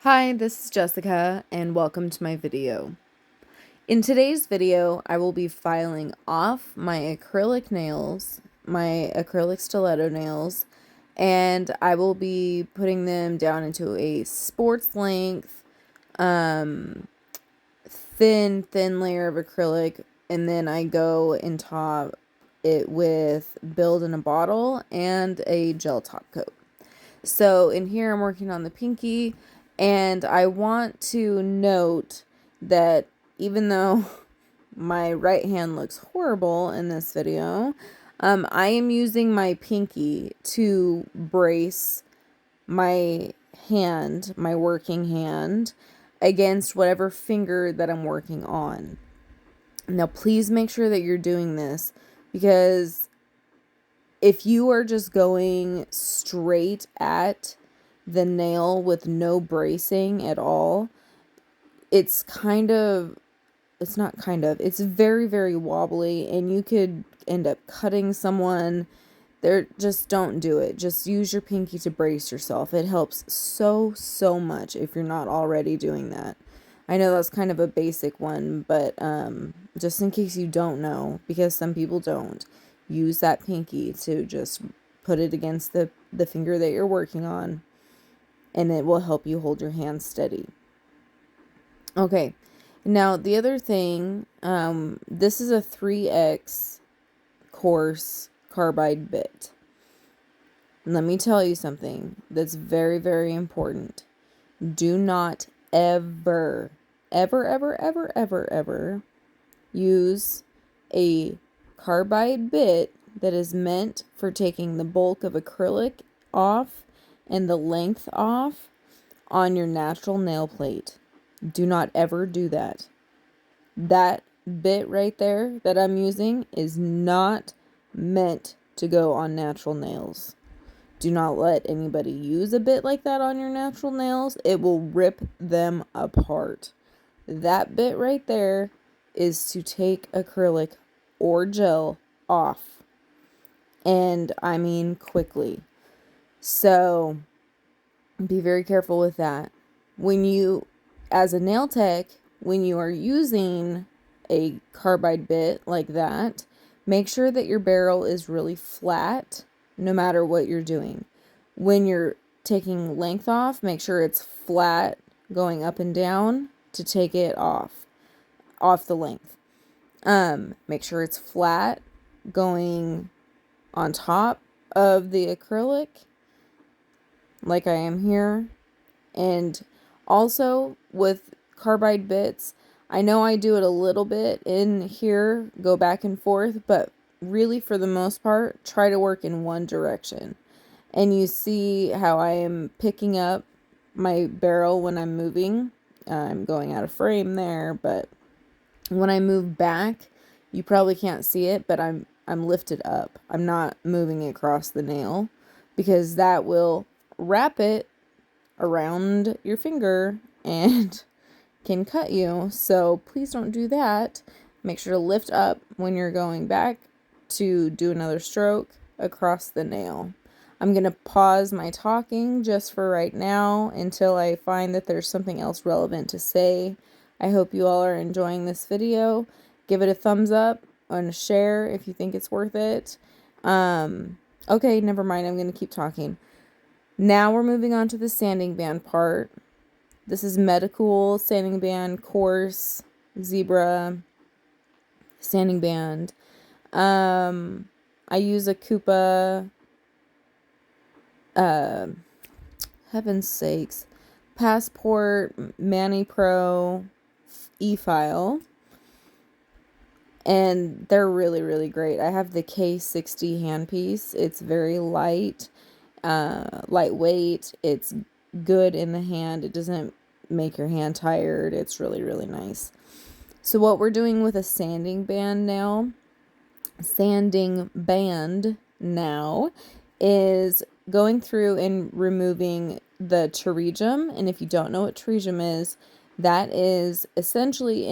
Hi, this is Jessica, and welcome to my video. In today's video, I will be filing off my acrylic nails, my acrylic stiletto nails, and I will be putting them down into a sports length, thin layer of acrylic, and then I go and top it with Build in a Bottle and a gel top coat. So in here I'm working on the pinky, and I want to note that even though my right hand looks horrible in this video, I am using my pinky to brace my hand, my working hand, against whatever finger that I'm working on. Now please make sure that you're doing this, because if you are just going straight at the nail with no bracing at all, it's very, very wobbly, and you could end up cutting someone. Just don't do it. Just use your pinky to brace yourself. It helps so much if you're not already doing that. I know that's kind of a basic one, but just in case you don't know, because some people don't, use that pinky to just put it against the finger that you're working on, and it will help you hold your hand steady. Okay, now the other thing, this is a 3X coarse carbide bit. Let me tell you something that's very, very important. Do not ever use a carbide bit that is meant for taking the bulk of acrylic off and the length off on your natural nail plate. Do not ever do that. That bit right there that I'm using is not meant to go on natural nails. Do not let anybody use a bit like that on your natural nails. It will rip them apart. That bit right there is to take acrylic or gel off. And I mean quickly. So be very careful with that. As a nail tech, when you are using a carbide bit like that, make sure that your barrel is really flat no matter what you're doing. When you're taking length off, make sure it's flat going up and down to take it off the length. Make sure it's flat going on top of the acrylic like I am here. And also with carbide bits, I know I do it a little bit in here, go back and forth, but really for the most part, try to work in one direction. And you see how I am picking up my barrel when I'm moving. I'm going out of frame there, but when I move back, you probably can't see it, but I'm lifted up. I'm not moving across the nail, because that will wrap it around your finger and can cut you. So please don't do that. Make sure to lift up when you're going back to do another stroke across the nail. I'm going to pause my talking just for right now until I find that there's something else relevant to say. I hope you all are enjoying this video. Give it a thumbs up and a share if you think it's worth it. Okay, never mind. I'm going to keep talking. Now we're moving on to the sanding band part. This is medical sanding band, coarse, zebra sanding band. I use a Koopa, heaven's sakes, Passport Mani Pro e-file. And they're really, really great. I have the K60 handpiece. It's very light, lightweight. It's good in the hand. It doesn't make your hand tired. It's really, really nice. So what we're doing with a sanding band now is going through and removing the pterygium. And if you don't know what pterygium is, that is essentially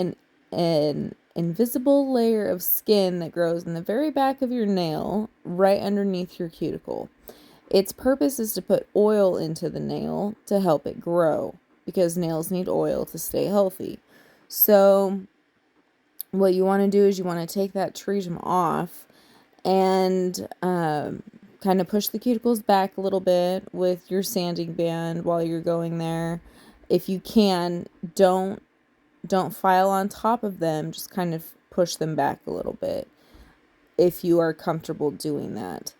an invisible layer of skin that grows in the very back of your nail, right underneath your cuticle. Its purpose is to put oil into the nail to help it grow. because nails need oil to stay healthy. So what you want to do is you want to take that tritum off and kind of push the cuticles back a little bit with your sanding band while you're going there. If you can, don't file on top of them, just kind of push them back a little bit if you are comfortable doing that.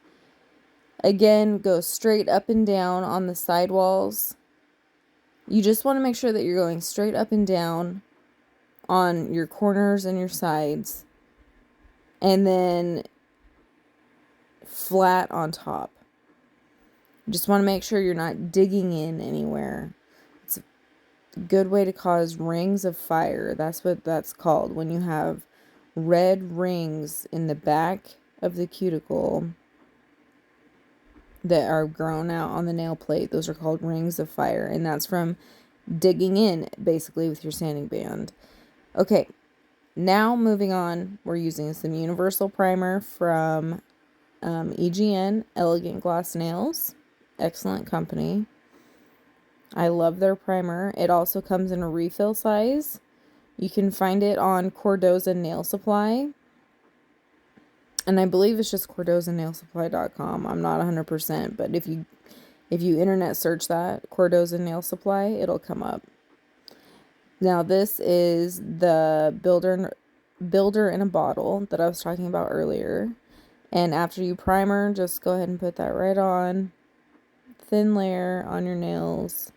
Again, go straight up and down on the sidewalls. You just want to make sure that you're going straight up and down on your corners and your sides, and then flat on top. You just want to make sure you're not digging in anywhere. It's a good way to cause rings of fire. That's what that's called. When you have red rings in the back of the cuticle that are grown out on the nail plate, those are called rings of fire, and that's from digging in basically with your sanding band. Okay, now moving on, we're using some universal primer from EGN, Elegant Glass Nails. Excellent company. I love their primer. It also comes in a refill size. You can find it on Cordoza Nail Supply. And I believe it's just cordozanailsupply.com. I'm not 100%, but if you internet search that, Cordoza Nail Supply, it'll come up. Now this is the builder in a bottle that I was talking about earlier. And after you primer, just go ahead and put that right on. Thin layer on your nails.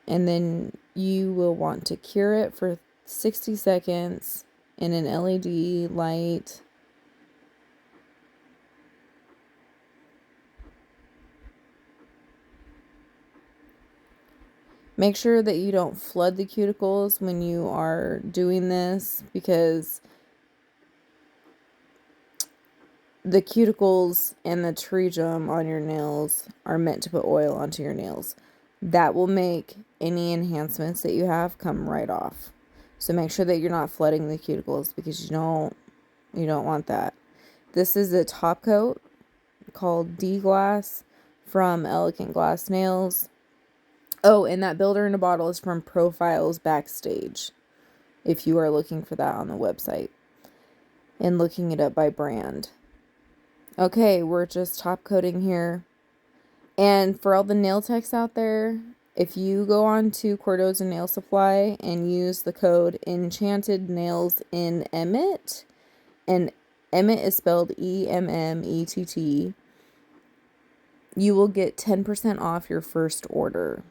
And then you will want to cure it for 60 seconds in an LED light. Make sure that you don't flood the cuticles when you are doing this, because the cuticles and the tritum on your nails are meant to put oil onto your nails. That will make any enhancements that you have come right off. So make sure that you're not flooding the cuticles, because you don't want that. This is a top coat called D-Glass from Elegant Glass Nails. Oh, and that builder in a bottle is from Profiles Backstage, if you are looking for that on the website and looking it up by brand. Okay, we're just top coating here. And for all the nail techs out there, if you go on to Cordoza Nail Supply and use the code Enchanted Nails in Emmett, and Emmett is spelled EMMETT, you will get 10% off your first order.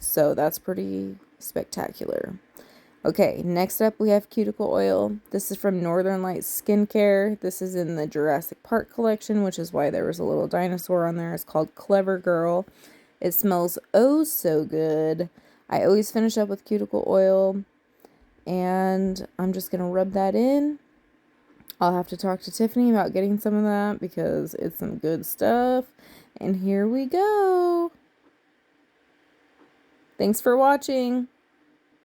So that's pretty spectacular. Okay, next up we have cuticle oil. This is from Northern Lights Skincare. This is in the Jurassic Park collection, which is why there was a little dinosaur on there. It's called Clever Girl. It smells oh so good. I always finish up with cuticle oil, and I'm just going to rub that in. I'll have to talk to Tiffany about getting some of that because it's some good stuff. And here we go. Thanks for watching.